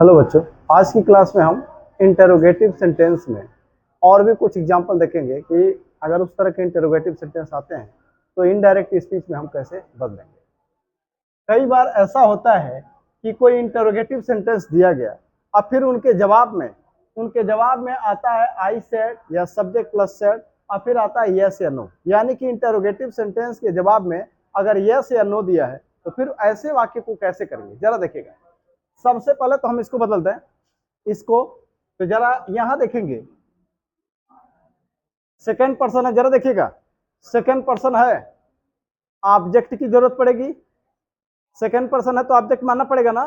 Hello बच्चों, आज की क्लास में हम इंटरोगेटिव सेंटेंस में और भी कुछ एग्जांपल देखेंगे कि अगर उस तरह के इंटरोगेटिव सेंटेंस आते हैं तो इनडायरेक्ट स्पीच में हम कैसे बदलेंगे। कई बार ऐसा होता है कि कोई इंटरोगेटिव सेंटेंस दिया गया और फिर उनके जवाब में आता है आई सेड या सब्जेक्ट प्लस सेड और फिर आता है यस या नो। यानी कि इंटरोगेटिव सेंटेंस के जवाब में अगर यस या नो दिया है तो फिर ऐसे वाक्य को कैसे करेंगे जरा देखिएगा। सबसे पहले तो हम इसको बदलते हैं, इसको तो जरा यहां देखेंगे, सेकंड पर्सन है, जरा देखिएगा सेकंड पर्सन है, ऑब्जेक्ट की जरूरत पड़ेगी। सेकंड पर्सन है तो ऑब्जेक्ट मानना पड़ेगा ना,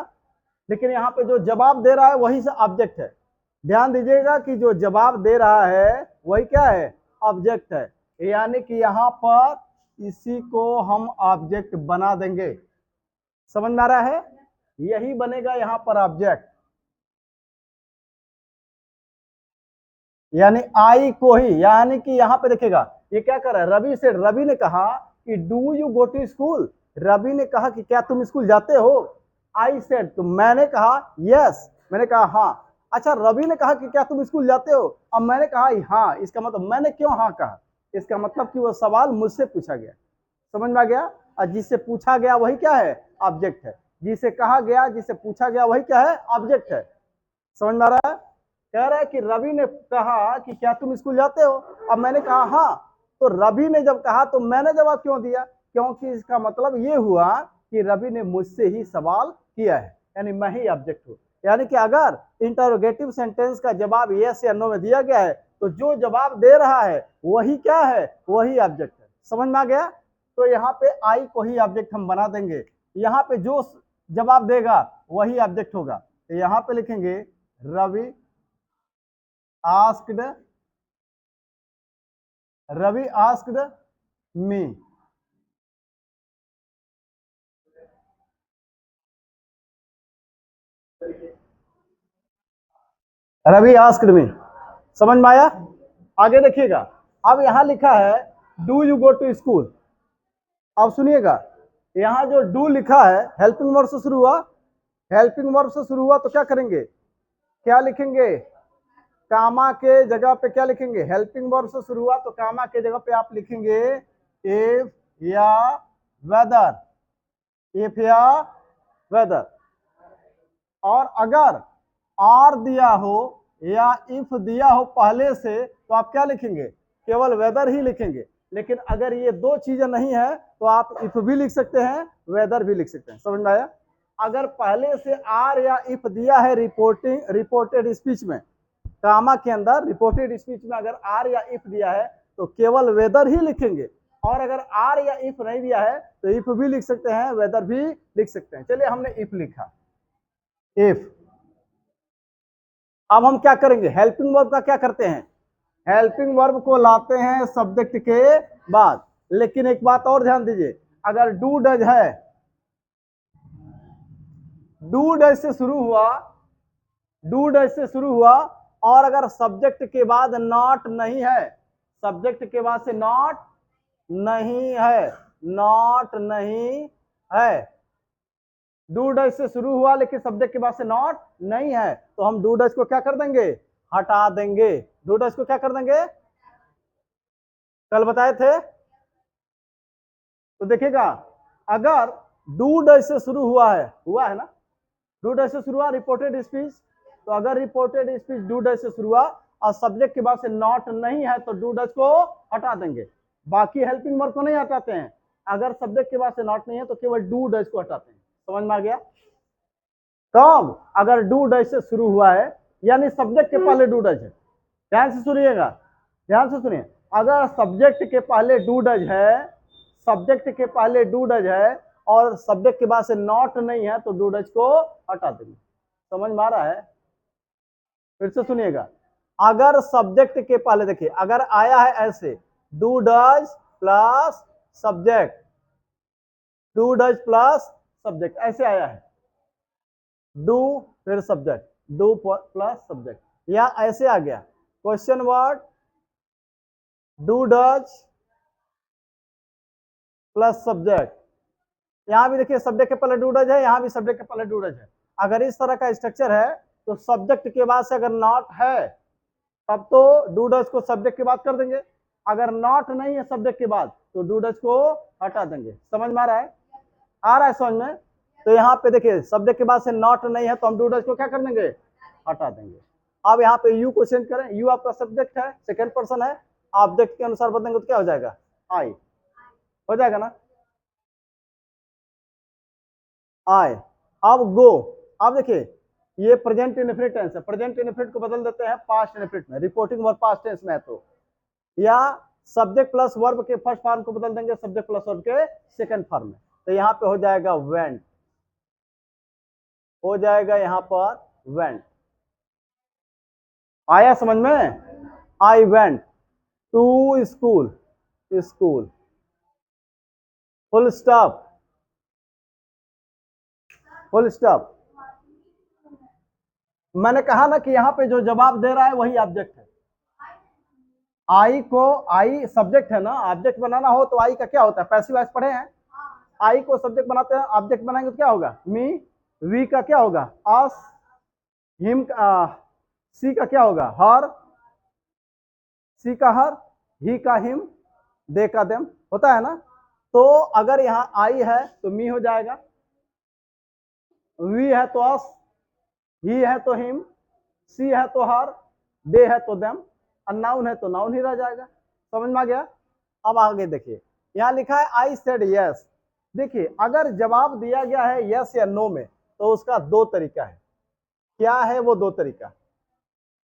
लेकिन यहाँ पे जो जवाब दे रहा है वही से ऑब्जेक्ट है। ध्यान दीजिएगा कि जो जवाब दे रहा है वही क्या है, ऑब्जेक्ट है। यानी कि यहाँ पर इसी को हम ऑब्जेक्ट बना देंगे। समझ में आ रहा है, यही बनेगा यहाँ पर ऑब्जेक्ट। यानी आई को ही, यानी कि यहां पे देखिएगा ये क्या कर रहा है, रवि से, रवि ने कहा कि do you go to school. Ravi ने कहा कि क्या तुम स्कूल जाते हो। आई सेड, तो मैंने कहा यस, मैंने कहा हाँ। अच्छा, रवि ने कहा कि क्या तुम स्कूल जाते हो, अब मैंने कहा हाँ। इसका मतलब मैंने क्यों हाँ कहा, इसका मतलब कि वो सवाल मुझसे पूछा गया। समझ में आ गया। और जिससे पूछा गया वही क्या है, ऑब्जेक्ट है। जिसे कहा गया, जिसे पूछा गया वही क्या है, ऑब्जेक्ट है। समझ में आ रहा है। कह रहा है कि रवि ने कहा कि क्या तुम स्कूल जाते हो, अब मैंने कहा हाँ। तो रवि ने जब कहा तो मैंने जवाब क्यों दिया, क्योंकि इसका मतलब ये हुआ कि रवि ने मुझसे ही सवाल किया है, यानी मैं ही ऑब्जेक्ट हूं। यानी कि अगर इंटरोगेटिव सेंटेंस का जवाब यस या नो में दिया गया है तो जो जवाब दे रहा है वही क्या है, वही ऑब्जेक्ट है। समझ में आ गया। तो यहाँ पे आई को ही ऑब्जेक्ट हम बना देंगे। यहाँ पे जो जवाब देगा वही ऑब्जेक्ट होगा। तो यहाँ पे लिखेंगे Ravi asked, Ravi asked me। Ravi asked me, समझ में आया। आगे देखिएगा, अब यहां लिखा है do you go to school. अब सुनिएगा, यहां जो डू लिखा है हेल्पिंग वर्ब से शुरू हुआ, हेल्पिंग वर्ब से शुरू हुआ तो क्या करेंगे, क्या लिखेंगे, कामा के जगह पे क्या लिखेंगे, हेल्पिंग वर्ब से शुरू हुआ तो कामा के जगह पे आप लिखेंगे इफ या वेदर, इफ या वेदर। और अगर आर दिया हो या इफ दिया हो पहले से तो आप क्या लिखेंगे, केवल वेदर ही लिखेंगे। लेकिन अगर ये दो चीजें नहीं है तो आप इफ भी लिख सकते हैं, वेदर भी लिख सकते हैं। समझ में आया। अगर पहले से आर या इफ दिया है रिपोर्टेड स्पीच में, कामा के अंदर रिपोर्टेड स्पीच में अगर आर या इफ दिया है तो केवल वेदर ही लिखेंगे। और अगर आर या इफ नहीं दिया है तो इफ भी लिख सकते हैं, वेदर भी लिख सकते हैं। चलिए हमने इफ लिखा, इफ। अब हम क्या करेंगे, हेल्पिंग वर्ब का क्या करते हैं, हेल्पिंग वर्ब को लाते हैं सब्जेक्ट के बाद। लेकिन एक बात और ध्यान दीजिए, अगर डू डज है, डू डज से शुरू हुआ, डू डज से शुरू हुआ और अगर सब्जेक्ट के बाद नॉट नहीं है, सब्जेक्ट के बाद से नॉट नहीं है, नॉट नहीं है, डू डज से शुरू हुआ लेकिन सब्जेक्ट के बाद से नॉट नहीं है तो हम डू डज को क्या कर देंगे, हटा देंगे। डू डज को क्या कर देंगे, कल बताए थे। तो देखिएगा, अगर डू डज से शुरू हुआ है ना, डू डज से शुरू हुआ रिपोर्टेड स्पीच, तो अगर रिपोर्टेड स्पीच डू डज से शुरू हुआ और सब्जेक्ट के बाद से नॉट नहीं है तो डू डज को हटा देंगे। बाकी हेल्पिंग वर्ब को नहीं हटाते हैं, अगर सब्जेक्ट के बाद से नॉट नहीं है तो केवल डू डज को हटाते हैं। समझ में आ गया। कब, अगर डू डज से शुरू हुआ है यानी सब्जेक्ट के पहले डू डज है। ध्यान से सुनिएगा, ध्यान से सुनिए। अगर सब्जेक्ट के पहले डू डज है, सब्जेक्ट के पहले डू डज है और सब्जेक्ट के बाद से नॉट नहीं है तो डू डज को हटा देंगे। समझ में आ रहा है। फिर से सुनिएगा, अगर सब्जेक्ट के पहले देखिए, अगर आया है ऐसे do does plus subject, do does plus subject, ऐसे आया है डू फिर सब्जेक्ट, डू प्लस सब्जेक्ट, या ऐसे आ गया question word do does plus subject. यहां भी देखिए सब्जेक्ट के पहले डू डज है, यहां भी सब्जेक्ट के पहले डू डज है। अगर इस तरह का स्ट्रक्चर है तो सब्जेक्ट के बाद से अगर नॉट है तब तो डू डज को सब्जेक्ट के बाद कर देंगे, अगर नॉट नहीं है सब्जेक्ट के बाद तो डू डज को हटा देंगे। समझ में आ रहा है? आ रहा है समझ में? तो यहाँ पे देखिए सब्जेक्ट के बाद से नॉट नहीं है तो हम डू डज को क्या कर देंगे, हटा देंगे। अब यहाँ पे यू को चेंज करें, यू आपका सब्जेक्ट है, सेकंड पर्सन है, ऑब्जेक्ट के अनुसार बदलेंगे तो क्या हो जाएगा, आई हो जाएगा ना, आई। अब गो, अब देखिए ये प्रेजेंट इनफिनिट टेंस है, प्रेजेंट इनफिनिट को बदल देते हैं पास्ट इनफिनिट में, रिपोर्टिंग वर्ब पास्ट टेंस में है तो, या सब्जेक्ट प्लस वर्ब के फर्स्ट फॉर्म को बदल देंगे सब्जेक्ट प्लस वर्ब के सेकंड फॉर्म में, तो यहाँ पे हो जाएगा वेंट, हो जाएगा यहाँ पर वेंट। आया समझ में? I went to school, school, full stop, full stop. मैंने कहा ना कि यहाँ पे जो जवाब दे रहा है वही ऑब्जेक्ट है। आई को, आई सब्जेक्ट है ना, ऑब्जेक्ट बनाना हो तो आई का क्या होता है, पैसिव वॉइस पढ़े हैं, आई को सब्जेक्ट बनाते हैं, ऑब्जेक्ट बनाएंगे तो क्या होगा, मी, वी का क्या होगा, अस, हिम, सी का क्या होगा, हर, सी का हर, ही का हिम, दे का देम, होता है ना। तो अगर यहाँ आई है तो मी हो जाएगा, वी है तो अस, ही है तो हिम, सी है तो हर, दे है तो देम, और नाउन है तो नाउन ही रह जाएगा। समझ में आ गया? अब आगे देखिए यहाँ लिखा है आई सेड यस। देखिए अगर जवाब दिया गया है यस या नो में तो उसका दो तरीका है, क्या है वो दो तरीका,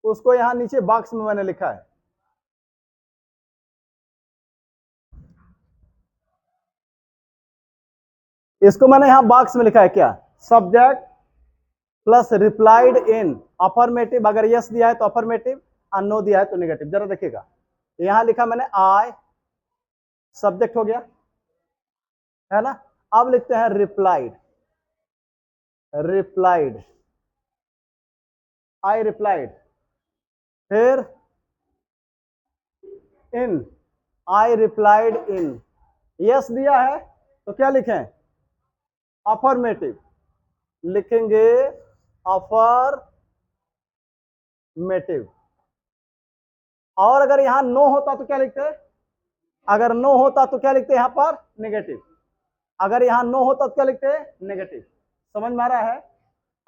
उसको यहाँ नीचे बॉक्स में मैंने लिखा है। इसको मैंने यहाँ बॉक्स में लिखा है क्या, subject plus replied in affirmative, अगर यस दिया है तो अफर्मेटिव और नो दिया है तो नेगेटिव। जरा देखिएगा यहाँ लिखा मैंने आई, सब्जेक्ट हो गया है ना, अब लिखते हैं रिप्लाइड, रिप्लाइड, आई रिप्लाइड, फिर इन, आई रिप्लाइड इन, यस दिया है तो क्या लिखें, अफर्मेटिव, लिखेंगे अफर्मेटिव। और अगर यहां नो होता तो क्या लिखते, अगर नो होता तो क्या लिखते यहां पर, नेगेटिव, अगर यहां नो होता तो क्या लिखते, नेगेटिव। समझ में आ रहा है?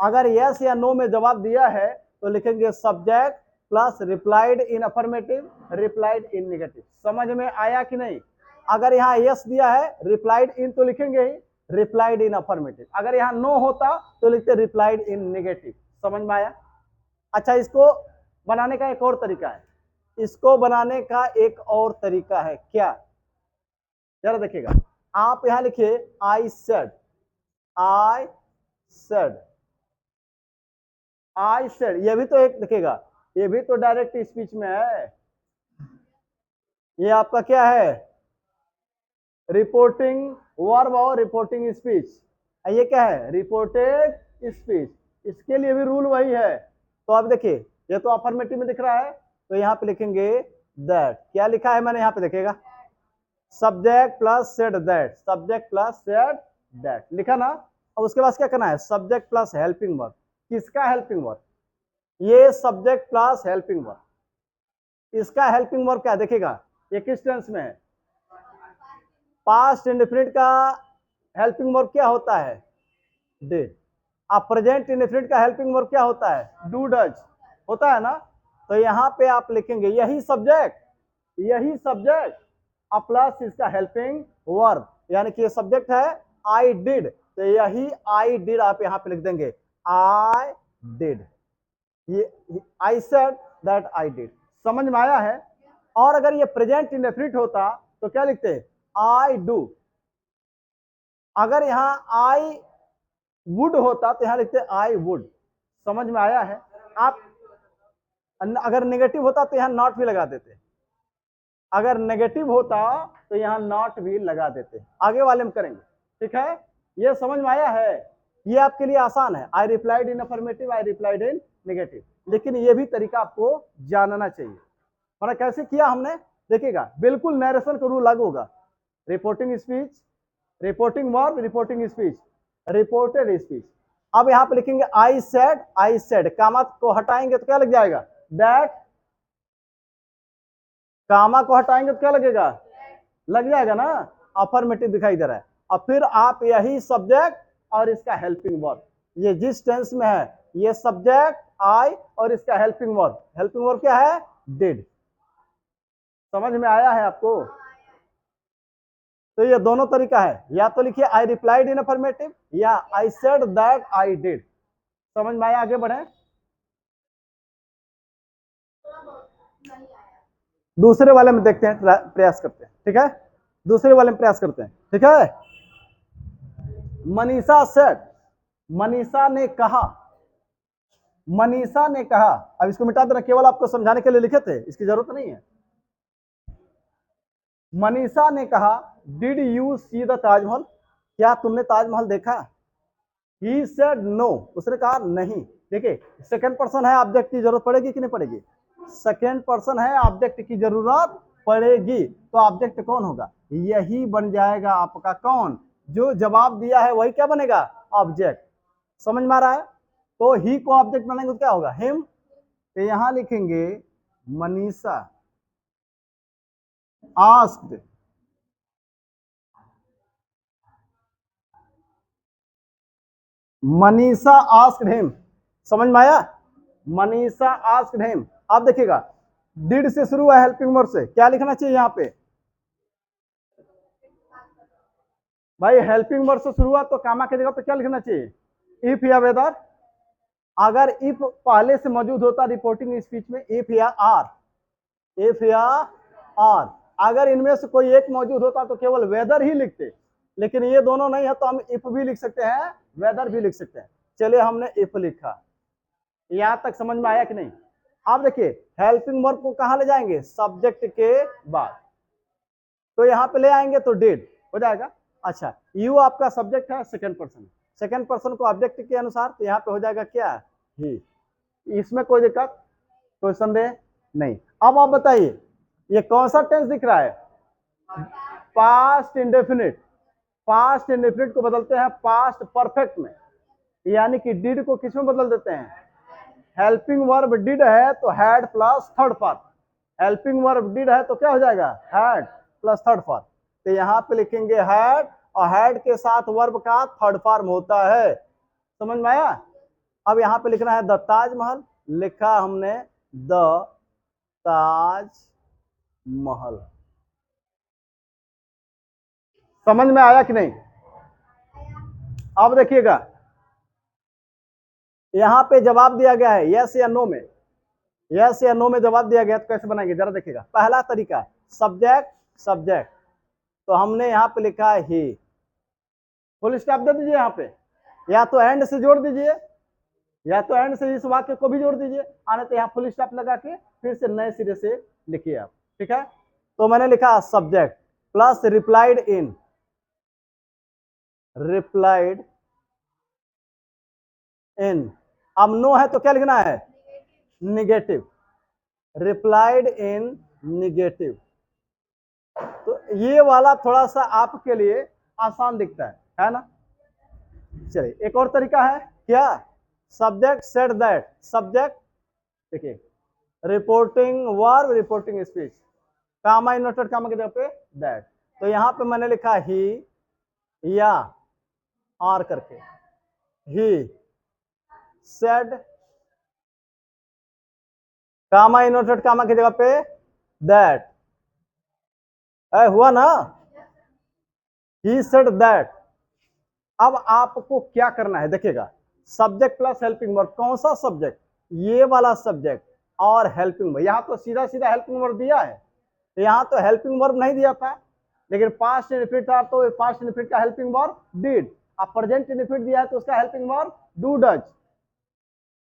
अगर यस या नो में जवाब दिया है तो लिखेंगे subject plus replied in affirmative, replied in negative. समझ में आया कि नहीं? अगर यहाँ यस दिया है रिप्लाइड इन तो लिखेंगे ही रिप्लाइड इन अफर्मेटिव, अगर यहाँ नो होता तो लिखते रिप्लाइड इन नेगेटिव। समझ में आया? अच्छा इसको बनाने का एक और तरीका है, इसको बनाने का एक और तरीका है क्या, जरा देखिएगा आप यहां लिखिए I said, I said, I said, ये भी तो एक देखिएगा, ये भी तो डायरेक्ट स्पीच में है, ये आपका क्या है, रिपोर्टिंग वर्ब और रिपोर्टिंग स्पीच, ये क्या है, रिपोर्टेड स्पीच, इसके लिए भी रूल वही है। तो अब देखिए ये तो अफर्मेटिव में दिख रहा है तो यहाँ पे लिखेंगे दैट, क्या लिखा है मैंने यहाँ पे देखिएगा, subject plus said that, subject plus said that लिखा ना। अब उसके बाद क्या करना है, सब्जेक्ट प्लस हेल्पिंग वर्ब, किसका हेल्पिंग वर्ब, ये सब्जेक्ट प्लस हेल्पिंग वर्ब, इसका हेल्पिंग वर्ब क्या देखिएगा, ये किस टेंस में है, पास्ट इंडेफिनिट का हेल्पिंग वर्ब क्या होता है, डिड। अब प्रेजेंट इंडेफिनिट का हेल्पिंग वर्ब क्या होता है, डू डज, होता है ना। तो यहाँ पे आप लिखेंगे यही सब्जेक्ट, यही सब्जेक्ट और प्लस इसका हेल्पिंग वर्ब, यानी कि ये सब्जेक्ट है आई डिड, तो यही आई डिड आप यहाँ पे लिख देंगे, आई डिड, ये I said that I did. समझ में आया है? और अगर ये प्रेजेंट इंडेफिनिट होता तो क्या लिखते, आई डू, अगर यहां आई वुड होता तो यहां लिखते आई वुड। समझ में आया है? आप अगर नेगेटिव होता तो यहां नॉट भी लगा देते, अगर नेगेटिव होता तो यहां नॉट भी लगा देते, आगे वाले में करेंगे, ठीक है। ये समझ में आया है? ये आपके लिए आसान है, I replied in affirmative, I replied in negative, लेकिन ये भी तरीका आपको जानना चाहिए। मतलब कैसे किया हमने, देखिएगा बिल्कुल नरेशन का रूल लागू होगा, reporting speech, reporting verb, reporting speech, reported speech. अब यहाँ पे लिखेंगे आई सेड, कामा को हटाएंगे तो क्या लग जाएगा, दैट, कामा को हटाएंगे तो क्या लगेगा, लग जाएगा ना, अफर्मेटिव दिखाई दे रहा है। और फिर आप यही सब्जेक्ट और इसका हेल्पिंग वर्ब, ये जिस टेंस में है, ये सब्जेक्ट आई और इसका हेल्पिंग वर्ब क्या है, डिड। समझ में आया है आपको? तो ये दोनों तरीका है, या तो लिखिए आई रिप्लाइड इन अफर्मेटिव, या I said that I did. समझ में आया? आगे बढ़े, दूसरे वाले में देखते हैं, प्रयास करते हैं, ठीक है, दूसरे वाले में प्रयास करते हैं, ठीक है। मनीषा सेड, मनीषा ने कहा, मनीषा ने कहा, अब इसको मिटा देना, केवल आपको समझाने के लिए लिखे थे, इसकी जरूरत नहीं है। मनीषा ने कहा did you see the Taj Mahal, क्या तुमने ताजमहल देखा? ही सेड नो, उसने कहा नहीं। देखिए सेकंड पर्सन है, ऑब्जेक्ट की जरूरत पड़ेगी कि नहीं पड़ेगी, सेकंड पर्सन है, ऑब्जेक्ट की जरूरत पड़ेगी, तो ऑब्जेक्ट कौन होगा, यही बन जाएगा आपका कौन, जो जवाब दिया है वही क्या बनेगा, ऑब्जेक्ट। समझ में आ रहा है? तो ही को ऑब्जेक्ट बनाएंगे तो क्या होगा, हिम। तो यहां लिखेंगे Manisha asked, Manisha asked him. समझ में आया? Manisha asked him. अब देखिएगा डिड से शुरू है, हेल्पिंग वर्ब से, क्या लिखना चाहिए यहाँ पे भाई, हेल्पिंग वर्ब से शुरू हुआ तो कामा की जगह पे क्या लिखना चाहिए, इफ या वेदर। अगर इफ पहले से मौजूद होता रिपोर्टिंग स्पीच में, इफ या आर, इफ या आर, अगर इनमें से कोई एक मौजूद होता तो केवल वेदर ही लिखते, लेकिन ये दोनों नहीं है तो हम इफ भी लिख सकते हैं, वेदर भी लिख सकते हैं। चलिए हमने इफ लिखा, यहां तक समझ में आया कि नहीं? अब देखिए हेल्पिंग वर्ब को कहां ले जाएंगे, सब्जेक्ट के बाद, तो यहां पे ले आएंगे तो डिड हो जाएगा। अच्छा, यू आपका सब्जेक्ट है, सेकंड पर्सन को ऑब्जेक्ट के अनुसार, तो यहाँ पे हो जाएगा क्या, ही। इसमें कोई दिक्कत, कोई संदेह नहीं। अब आप बताइए ये कौन सा टेंस दिख रहा है, पास्ट इंडेफिनिट। पास्ट इंडेफिनिट को बदलते हैं पास्ट परफेक्ट में, यानी कि डिड को किस में बदल देते हैं, हेल्पिंग वर्ब डिड है तो had plus third form, helping verb did है तो क्या हो जाएगा, हैड प्लस थर्ड फॉर्म। तो यहाँ पे लिखेंगे हैड, और हैड के साथ वर्ब का थर्ड फॉर्म होता है। समझ में आया? अब यहाँ पे लिखना है द ताजमहल, लिखा हमने द ताज महल। समझ में आया कि नहीं? अब देखिएगा यहां पे जवाब दिया गया है यस या नो में, यस या नो में जवाब दिया गया, तो कैसे बनाएंगे जरा देखिएगा। पहला तरीका सब्जेक्ट सब्जेक्ट, तो हमने यहां पे लिखा है ही, फुल स्टॉप दे दीजिए यहाँ पे, या तो एंड से जोड़ दीजिए, या तो एंड से इस वाक्य को भी जोड़ दीजिए, आने तो यहाँ फुल स्टॉप लगा के फिर से नए सिरे से लिखिए आप, ठीक है। तो मैंने लिखा subject plus replied in, replied in. अब नो है तो क्या लिखना है, निगेटिव, रिप्लाइड इन निगेटिव। तो ये वाला थोड़ा सा आपके लिए आसान दिखता है ना। चलिए एक और तरीका है, क्या, सब्जेक्ट सेड दैट, सब्जेक्ट देखिए रिपोर्टिंग वर्ब रिपोर्टिंग स्पीच, कामा इन्वर्टेड कामा की जगह पे दैट। तो यहां पे मैंने लिखा ही या आर करके, he said, comma inverted comma की जगह पे दैट, हुआ ना, ही सेड दैट। अब आपको क्या करना है देखिएगा, सब्जेक्ट प्लस हेल्पिंग वर्ब, कौन सा सब्जेक्ट, ये वाला सब्जेक्ट और हेल्पिंग वर्ब। यहां तो सीधा सीधा हेल्पिंग वर्ब दिया है, तो यहां तो हेल्पिंग वर्ब नहीं दिया था, लेकिन पास्ट इंडेफिनिट था तो पास्ट इंडेफिनिट का हेल्पिंग वर्ब डिड। अब प्रेजेंट इंडेफिनिट दिया है तो उसका हेल्पिंग वर्ब डू डज।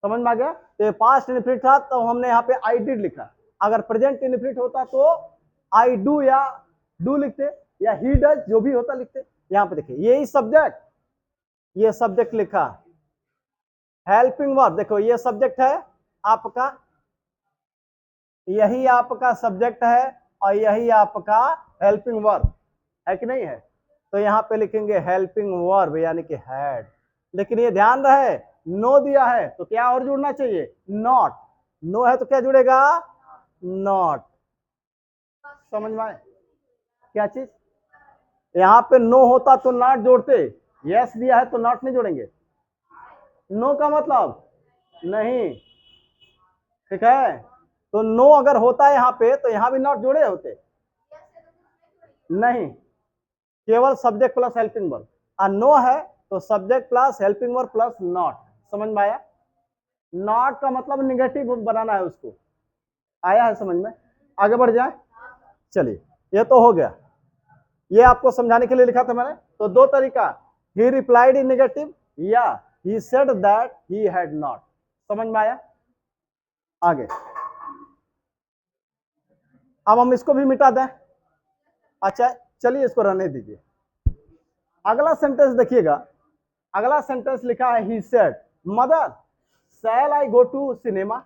समझ में आ गया? तो पास्ट इंडेफिनिट था तो हमने यहाँ पे आई डिड लिखा, अगर प्रेजेंट इंडेफिनिट होता तो आई डू या डू लिखते, या ही डज, जो भी होता लिखते। यहाँ पे देखिए यही सब्जेक्ट, ये सब्जेक्ट लिखा, हेल्पिंग वर्ब देखो ये सब्जेक्ट है आपका, यही आपका सब्जेक्ट है, और यही आपका हेल्पिंग वर्ब है कि नहीं है। तो यहाँ पे लिखेंगे हेल्पिंग वर्ब यानी कि हैड, लेकिन ये ध्यान रहे नो दिया है तो क्या और जुड़ना चाहिए, नॉट। नो है तो क्या जुड़ेगा, नॉट। समझ में आए क्या चीज, यहां पे नो होता तो नॉट जोड़ते, यस दिया है तो नॉट नहीं जोड़ेंगे। नो का मतलब नहीं, ठीक है। तो नो अगर होता है यहाँ पे तो यहाँ भी नॉट जोड़े होते, नहीं, केवल सब्जेक्ट प्लस हेल्पिंग वर्ब। और नो है तो subject plus helping verb plus not. समझ में आया, नॉट का मतलब निगेटिव बनाना है उसको, आया है समझ में। आगे बढ़ जाए, चलिए ये तो हो गया, ये आपको समझाने के लिए लिखा था मैंने। तो दो तरीका, ही रिप्लाइड इन नेगेटिव या he said that he had not. समझ में आया। आगे अब हम इसको भी मिटा दें, अच्छा चलिए इसको रहने दीजिए। अगला सेंटेंस देखिएगा, अगला सेंटेंस लिखा है he said mother shall I go to cinema.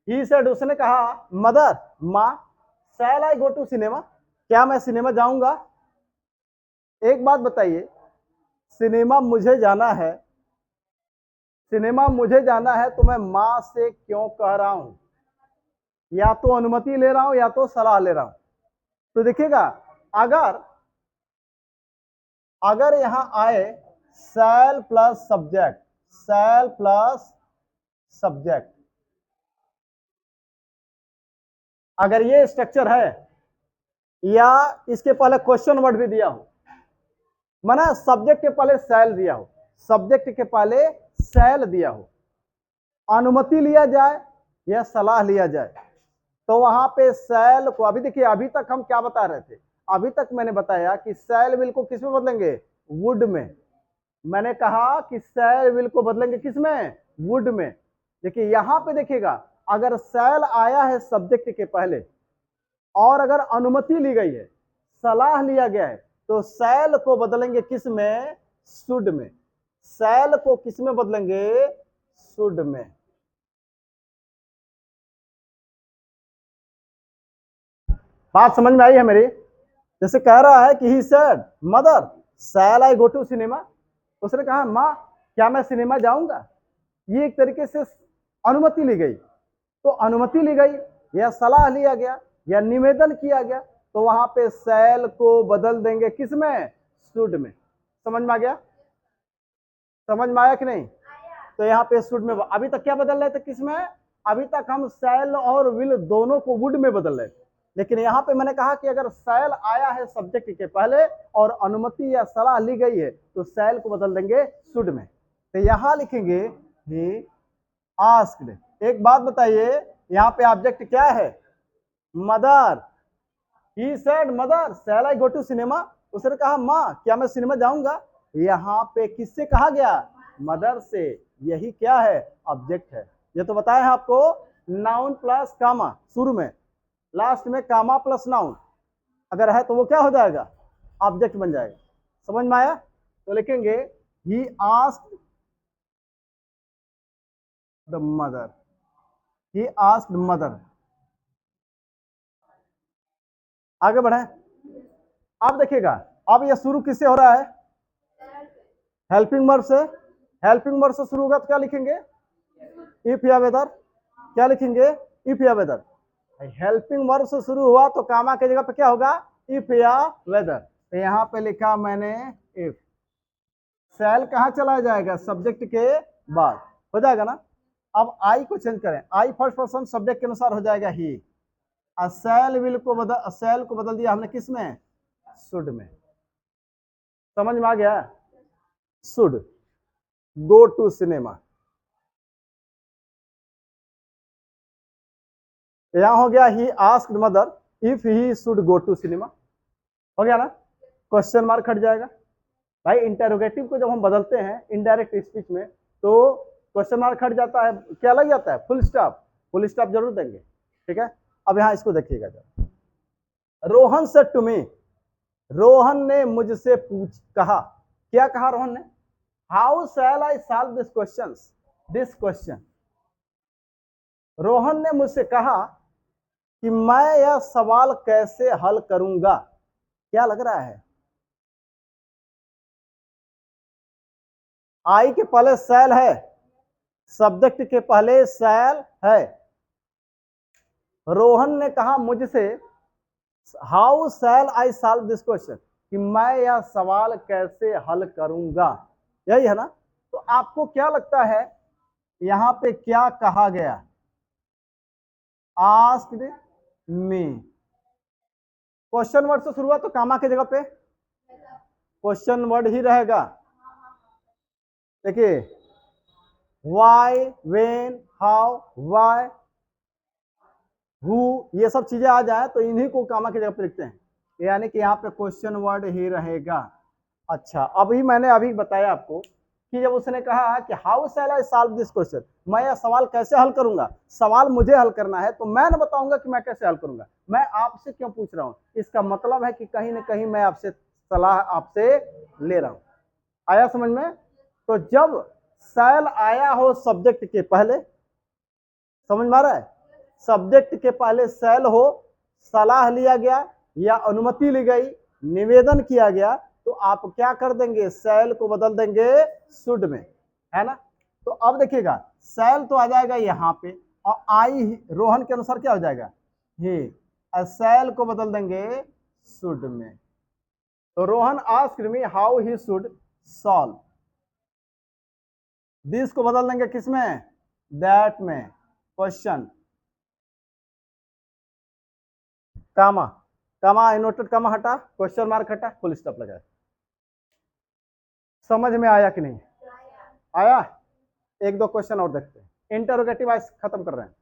He said उसने कहा, मदर माँ, शैल आई गो टू सिनेमा, क्या मैं सिनेमा जाऊंगा। एक बात बताइए, सिनेमा मुझे जाना है, सिनेमा मुझे जाना है तो मैं माँ से क्यों कह रहा हूं, या तो अनुमति ले रहा हूं या तो सलाह ले रहा हूं। तो देखिएगा, अगर अगर यहां आए शैल प्लस सब्जेक्ट, शैल प्लस सब्जेक्ट, अगर ये स्ट्रक्चर है या इसके पहले क्वेश्चन वर्ड भी दिया हो, माना सब्जेक्ट के पहले शैल दिया हो, सब्जेक्ट के पहले शैल दिया हो, अनुमति लिया जाए या सलाह लिया जाए, तो वहां पे शैल को, अभी देखिए अभी तक हम क्या बता रहे थे, अभी तक मैंने बताया कि शैल विल को किस में बदलेंगे, वुड में। मैंने कहा कि शैल विल को बदलेंगे किस में, वुड में। देखिए यहां पे देखिएगा, अगर शैल आया है सब्जेक्ट के पहले और अगर अनुमति ली गई है, सलाह लिया गया है, तो शैल को बदलेंगे किस में, शुड में। शैल को किस में बदलेंगे, शुड में। बात समझ में आई है मेरी। जैसे कह रहा है कि he said mother shall I go to cinema, उसने कहा माँ क्या मैं सिनेमा जाऊंगा। ये एक तरीके से अनुमति ली गई, तो अनुमति ली गई या सलाह लिया गया या निवेदन किया गया, तो वहां पे शैल को बदल देंगे किस में, शुड में। समझ में आ गया, समझ में आया कि नहीं। तो यहाँ पे शुड में, अभी तक क्या बदल रहे थे किसमें, अभी तक हम शैल और विल दोनों को वुड में बदल रहे थे, लेकिन यहाँ पे मैंने कहा कि अगर शैल आया है सब्जेक्ट के पहले और अनुमति या सलाह ली गई है तो शैल को बदल देंगे शुड में। तो यहाँ लिखेंगे ही आस्क्ड। एक बात बताइए, यहाँ पे ऑब्जेक्ट क्या है, mother. He said mother shall I go to cinema, उसने कहा माँ क्या मैं सिनेमा जाऊंगा। यहाँ पे किससे कहा गया, मदर से। यही क्या है, ऑब्जेक्ट है। ये तो बताया है आपको, नाउन प्लस कामा शुरू में, लास्ट में कामा प्लस नाउन अगर है तो वो क्या हो जाएगा, ऑब्जेक्ट बन जाएगा। समझ में आया। तो लिखेंगे he asked the mother, he asked mother. आगे बढ़े, अब देखिएगा, अब ये शुरू किससे हो रहा है, हेल्पिंग वर्ब से। हेल्पिंग वर्ब से शुरू होगा तो क्या लिखेंगे, इफ या वेदर। क्या लिखेंगे, इफ या वेदर। हेल्पिंग वर्ब से शुरू हुआ तो कामा की जगह पे क्या होगा, इफ या वेदर। तो यहाँ पे लिखा मैंने इफ, शैल कहाँ चला जाएगा, सब्जेक्ट के बाद, हो जाएगा ना। अब आई को चेंज करें, आई फर्स्ट पर्सन सब्जेक्ट के अनुसार हो जाएगा ही, और शैल विल को बदल, शैल को बदल दिया हमने किस में, शुड में। समझ में आ गया, शुड गो टू सिनेमा। यहां हो गया he asked mother if he should go to cinema, हो गया ना। क्वेश्चन मार्क हट जाएगा। भाई इंटेरोगेटिव को जब हम बदलते हैं इनडायरेक्ट स्पीच में तो क्वेश्चन मार्क हट जाता है, क्या लग जाता है, फुल स्टॉप। फुल स्टॉप जरूर देंगे, ठीक है। अब यहां इसको देखिएगा जब, Rohan said to me, Rohan ने मुझसे पूछ कहा, क्या कहा रोहन ने, how shall I solve this question, this question. Rohan ने मुझसे कहा कि मैं यह सवाल कैसे हल करूंगा। क्या लग रहा है, आई के पहले शैल है, सब्जेक्ट के पहले शैल है। रोहन ने कहा मुझसे, how shall I solve this question, कि मैं यह सवाल कैसे हल करूंगा। यही है ना। तो आपको क्या लगता है यहां पे क्या कहा गया? आस्क्ड मी, क्वेश्चन वर्ड से शुरू हुआ तो कामा की जगह पे क्वेश्चन वर्ड ही रहेगा। देखिए, why, when, how, why, who, ये सब चीजें आ जाए तो इन्हीं को कामा की जगह पे लिखते हैं, यानी कि यहाँ पे क्वेश्चन वर्ड ही रहेगा। अच्छा, अभी मैंने अभी बताया आपको कि जब उसने कहा कि how shall I solve this question, मैं यह सवाल कैसे हल करूंगा, सवाल मुझे हल करना है तो मैं न बताऊंगा कि मैं कैसे हल करूंगा, मैं आपसे क्यों पूछ रहा हूं। इसका मतलब है कि कहीं ना कहीं मैं आपसे सलाह आपसे ले रहा हूं। आया समझ में? तो जब शैल आया हो सब्जेक्ट के पहले, समझ में आ रहा है, सब्जेक्ट के पहले शैल हो, सलाह लिया गया या अनुमति ली गई, निवेदन किया गया, तो आप क्या कर देंगे, शैल को बदल देंगे शुड में, है ना। तो अब देखिएगा, शैल तो आ जाएगा यहाँ पे, और आई रोहन के अनुसार क्या हो जाएगा, ही, शैल को बदल देंगे शुड में। तो Rohan asked me how he should solve, this को बदल देंगे किसमें, दैट में, क्वेश्चन, कामा, कामा इनवर्टेड कामा हटा, क्वेश्चन मार्क हटा, फुल स्टॉप लगा। समझ में आया कि नहीं आया? एक दो क्वेश्चन और देखते हैं, इंटरोगेटिव आज खत्म कर रहे हैं।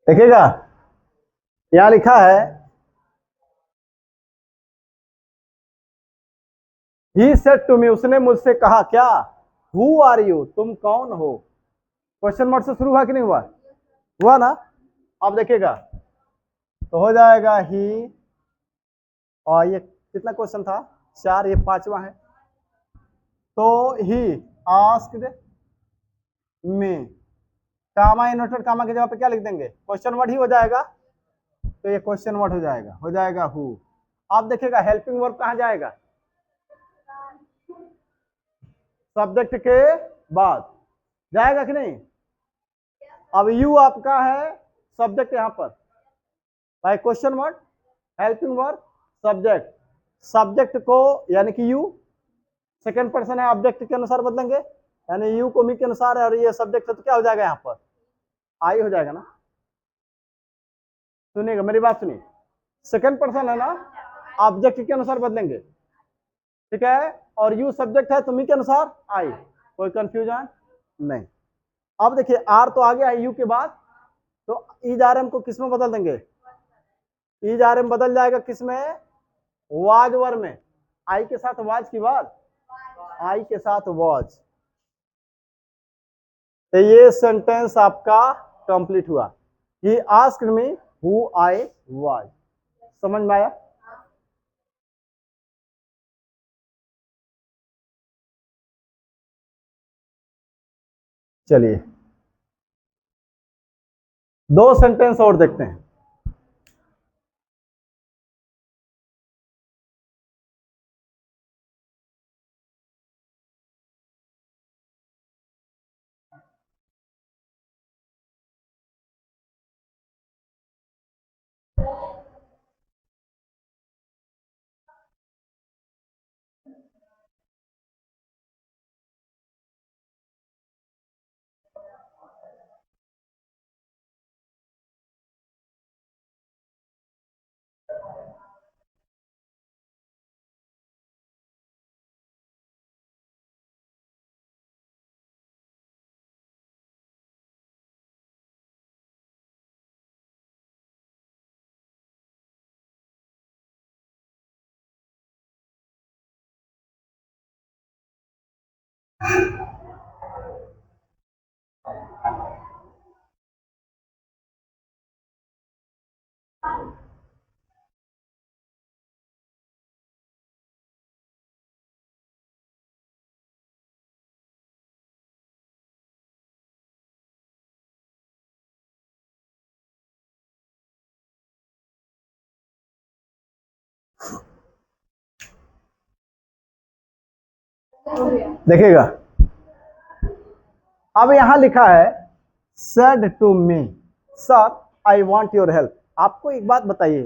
देखिएगा, यहां लिखा है ही सेड टू मी, उसने मुझसे कहा, क्या, हु आर यू, तुम कौन हो। क्वेश्चन मार्क से शुरू हुआ कि नहीं हुआ, हुआ ना। अब देखिएगा, तो हो जाएगा ही, और ये कितना क्वेश्चन था, चार, ये पांचवा है। तो he asked me, comma inverted कामा की जगह पे क्या लिख देंगे, क्वेश्चन वर्ड ही हो जाएगा। तो ये क्वेश्चन वर्ड हो जाएगा हु। आप देखिएगा हेल्पिंग वर्ब कहां जाएगा, सब्जेक्ट के बाद जाएगा कि नहीं। अब यू आपका है सब्जेक्ट यहां पर, by question word, helping verb, subject, subject को यानी कि यू, सेकंड पर्सन है, ऑब्जेक्ट के अनुसार बदलेंगे, यानी यू को मी के अनुसार है, और ये सब्जेक्ट है तो क्या हो जाएगा यहाँ पर, आई हो जाएगा ना। सुनिएगा मेरी बात सुनिए, सेकंड पर्सन है ना, ऑब्जेक्ट के अनुसार बदलेंगे, ठीक है, और यू सब्जेक्ट है तो मी के अनुसार आई, कोई कंफ्यूजन नहीं। अब देखिए आर तो आ गया है यू के बाद, तो ईज आर एम को किस में बदल देंगे, ईज आर एम बदल जाएगा किसमें, वाज वर में, आई के साथ वाज की बात, आई के साथ वाज। तो ये सेंटेंस आपका कंप्लीट हुआ, he asked me who I was. समझ में आया? चलिए दो सेंटेंस और देखते हैं। देखिएगा, अब यहां लिखा है said to me sir I want your help. आपको एक बात बताइए,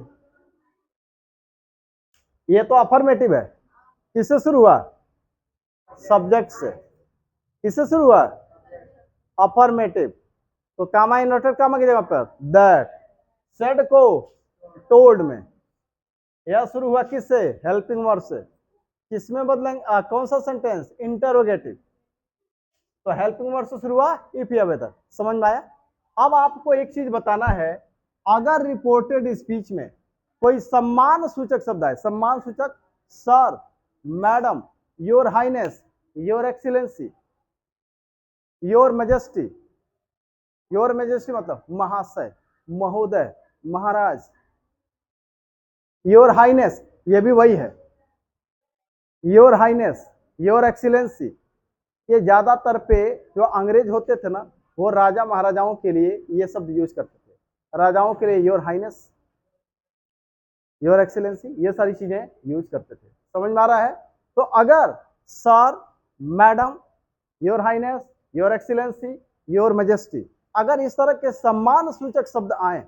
ये तो अफर्मेटिव है, किससे शुरू हुआ? सब्जेक्ट से। किससे शुरू हुआ? अफर्मेटिव। तो कामा इन्वर्टेड कामा की जगह पर दैट, सेड को टोल्ड में, यह शुरू हुआ किससे? हेल्पिंग वर्ब से। किसमें बदलेंगे? कौन सा सेंटेंस? इंटरोगेटिव। तो हेल्पिंग वर्ब से शुरू हुआ इफ या वेदर। समझ में आया? अब आपको एक चीज बताना है, अगर रिपोर्टेड स्पीच में कोई सम्मान सूचक शब्द है, सम्मान सूचक, sir, madam, your highness, your excellency, your majesty, your majesty मतलब महाशय, महोदय, महाराज, योर हाइनेस ये भी वही है, योर हाइनेस, योर एक्सीलेंसी, ये ज्यादातर पे जो अंग्रेज होते थे ना, वो राजा महाराजाओं के लिए ये शब्द यूज करते थे। राजाओं के लिए योर हाइनेस, योर एक्सीलेंसी, ये सारी चीजें यूज करते थे। समझ में आ रहा है? तो अगर sir, madam, your highness, your excellency, your majesty, अगर इस तरह के सम्मान सूचक शब्द आए,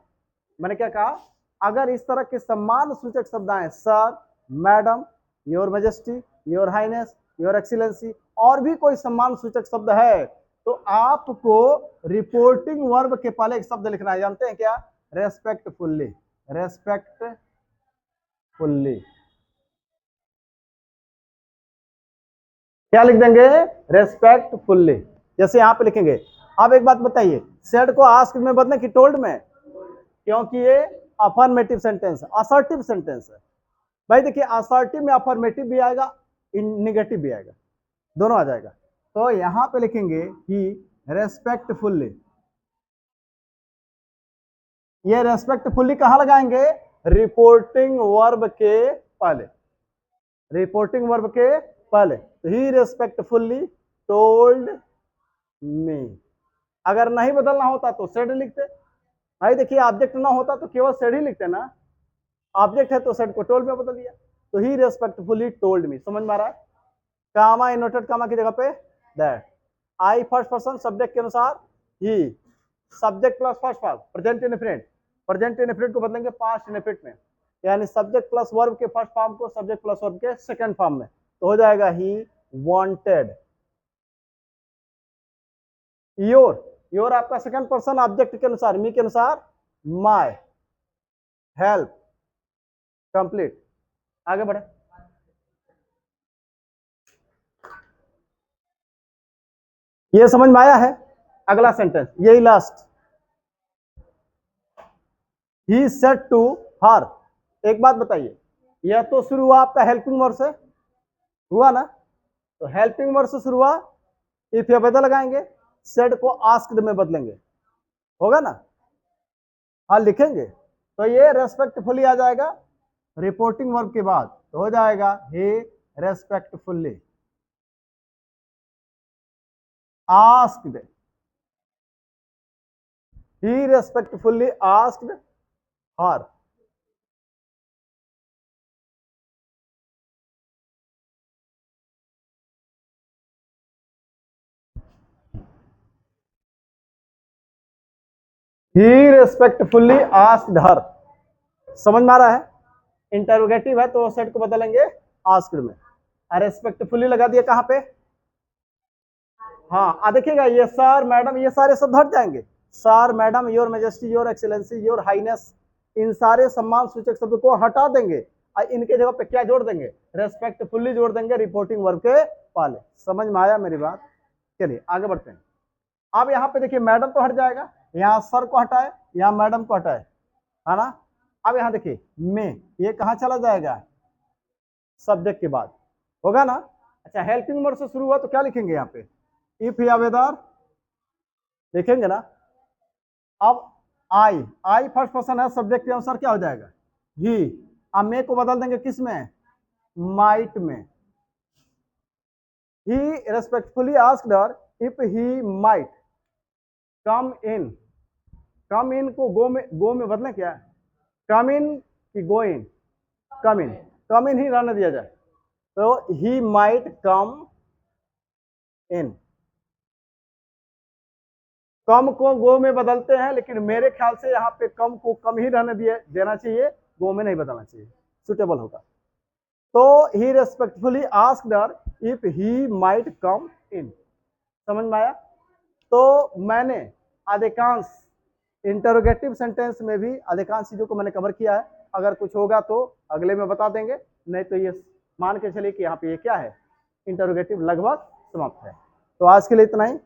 मैंने क्या कहा? अगर इस तरह के सम्मान सूचक शब्द आए, sir, madam, your majesty, your highness, your excellency, और भी कोई सम्मान सूचक शब्द है, तो आपको रिपोर्टिंग वर्ब के पहले एक शब्द लिखना है। जानते हैं क्या? रेस्पेक्टफुल्ली। रेस्पेक्टफुल्ली क्या लिख देंगे? रेस्पेक्टफुल्ली। जैसे यहां पे लिखेंगे। अब एक बात बताइए, सेड को आस्क्ड में बदले कि टोल्ड में? क्योंकि ये अफर्मेटिव सेंटेंस है, असर्टिव सेंटेंस है। भाई देखिए, असर्टिव में अफर्मेटिव भी आएगा, निगेटिव भी आएगा, दोनों आ जाएगा। तो यहां पे लिखेंगे कि रेस्पेक्टफुल्ली। ये रेस्पेक्टफुल्ली कहां लगाएंगे? रिपोर्टिंग वर्ब के पहले। रिपोर्टिंग वर्ब के पहले। ही रेस्पेक्टफुल्ली टोल्ड मी। अगर नहीं बदलना होता तो सेड लिखते। भाई देखिए, ऑब्जेक्ट ना होता तो केवल सेड ही लिखते ना, ऑब्जेक्ट है तो सेड को टोल्ड में बदल दिया। तो ही रेस्पेक्टफुली टोल्ड मी। समझ में आ रहा है? कामा इन्वर्टेड कामा की जगह पे that. I first person subject के अनुसार ही, subject plus first form, present indefinite, present indefinite को बदलेंगे पास्ट इंडेफिनिट में, यानी सब्जेक्ट प्लस वर्ब के फर्स्ट फॉर्म को सब्जेक्ट प्लस वर्ब के सेकंड फॉर्म में, तो हो जाएगा ही वांटेड। योर, योर आपका सेकंड पर्सन ऑब्जेक्ट के अनुसार, मी के अनुसार माय, हेल्प, कंप्लीट। आगे बढ़े। ये समझ में आया है? अगला सेंटेंस, यही last. He said to her. एक बात बताइए, यह तो शुरू हुआ आपका हेल्पिंग वर्ब से, हुआ ना? तो हेल्पिंग वर्ब से शुरू हुआ, इफ या वेदर लगाएंगे, सेड को आस्क्ड में बदलेंगे, होगा ना? हाँ लिखेंगे, तो ये रेस्पेक्टफुली आ जाएगा रिपोर्टिंग वर्ब के बाद, तो हो जाएगा ही रेस्पेक्टफुली आस्क्ड, ही रेस्पेक्टफुली आस्क्ड हर। ही रेस्पेक्टफुली आस्क्ड हर। समझ में आ रहा है? इंटरोगेटिव है तो सेट को बदलेंगे आस्क्ड में। रेस्पेक्टफुली लगा दिया कहां पे? हाँ देखिएगा, ये सर, मैडम, ये सारे शब्द हट जाएंगे। Sir, madam, your majesty, your excellency, your highness, इन सारे सम्मान सूचक शब्द को हटा देंगे और इनके जगह पे क्या जोड़ देंगे? रेस्पेक्टफुली जोड़ देंगे रिपोर्टिंग वर्ब के पहले। समझ में आया मेरी बात? चलिए आगे बढ़ते हैं। अब यहाँ पे देखिए, मैडम तो हट जाएगा, यहाँ सर को हटाए, यहाँ मैडम को हटाए, है ना? अब यहाँ देखिए में, ये कहाँ चला जाएगा? सब्जेक्ट के बाद, होगा ना? अच्छा, हेल्पिंग वर्ब से शुरू हुआ तो क्या लिखेंगे यहाँ पे? इफ या वेदर लिखेंगे ना। अब आई फर्स्ट पर्सन है, सब्जेक्ट के अनुसार क्या हो जाएगा? ही। अब मे को बदल देंगे किस में? माइट में। He respectfully asked her if he might come in. Come in को गो में बदलें क्या? कम इन कि गो इन? Come in. कम इन ही रहने दिया जाए, तो ही माइट कम इन। कम को गो में बदलते हैं, लेकिन मेरे ख्याल से यहाँ पे कम को कम ही रहने देना चाहिए, गो में नहीं बदलना चाहिए, सुटेबल होगा। तो he respectfully asked her if he might come in. समझ में आया? तो मैंने अधिकांश इंटरोगेटिव सेंटेंस में भी अधिकांश चीजों को मैंने कवर किया है। अगर कुछ होगा तो अगले में बता देंगे, नहीं तो ये मान के चलिए कि यहाँ पे ये क्या है, इंटरोगेटिव लगभग समाप्त है। तो आज के लिए इतना ही।